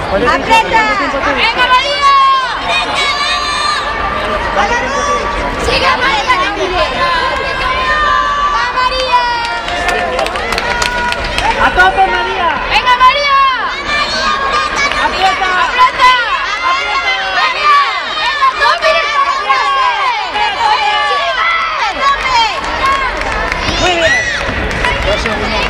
¡Aprieta! ¡Venga, María! ¡Sigue, María! ¡Va, María! ¡A tope, María! ¡Venga, María! ¡Aprieta! ¡Aprieta! ¡Aprieta! ¡Venga! ¡Venga, no mires para atrás! Muy bien. 2 segundos.